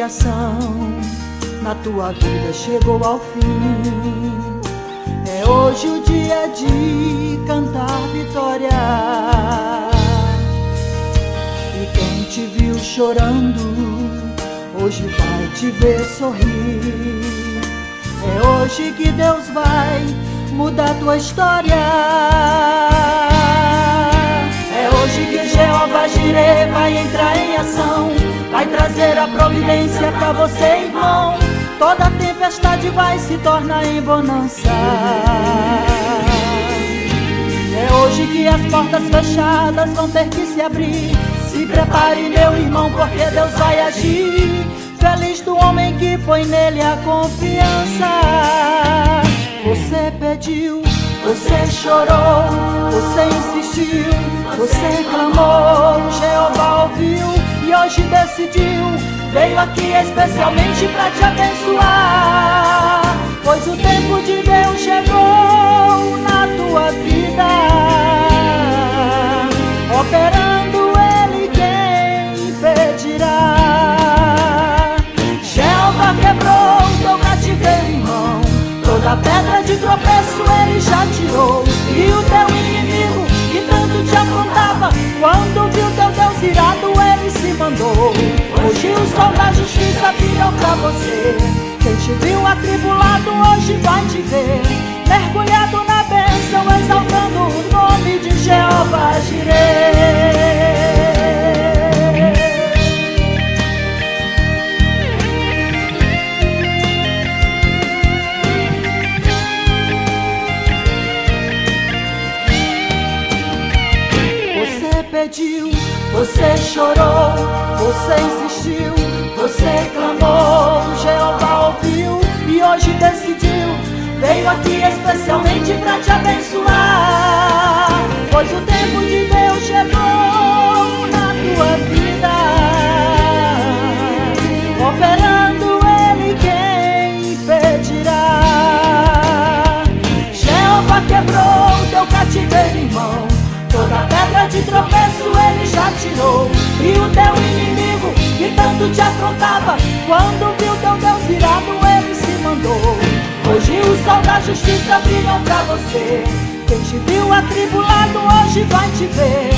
tribulação na tua vida chegou ao fim. É hoje o dia de cantar vitória. E quem te viu chorando, hoje vai te ver sorrir. É hoje que Deus vai mudar tua história. É hoje que Jeová Jireh vai entrar em ação, vai trazer a providência pra você, irmão. Toda tempestade vai se tornar em bonança. É hoje que as portas fechadas vão ter que se abrir. Se prepare, meu irmão, porque Deus vai agir. Feliz do homem que põe nele a confiança. Você pediu, você chorou, você insistiu, você clamou, Jeová ouviu e hoje decidiu. Veio aqui especialmente para te abençoar, pois o tempo de Deus chegou na tua vida. Operando Ele, quem impedirá? Jeová quebrou teu cativeiro, irmão. Toda pedra de tropeço Ele já tirou. E o teu inimigo que tanto te afrontava, quando viu teu Deus irado, Ele se mandou. Hoje o sol da justiça brilhou pra você. Quem te viu atribulado hoje vai te ver mergulhado na bênção, exaltando o nome de Jeová Jireh. Você pediu, você chorou, você insistiu, você clamou, Jeová ouviu e hoje decidiu. Veio aqui especialmente para te abençoar, pois o tempo de Deus chegou na tua vida. Operando Ele, quem impedirá? Jeová quebrou teu cativeiro, irmão. Toda pedra de tropeço Ele já tirou. E o teu inimigo que tanto te afrontava, quando viu teu Deus irado, Ele se mandou. Hoje o sol da justiça brilha pra você. Quem te viu atribulado hoje vai te ver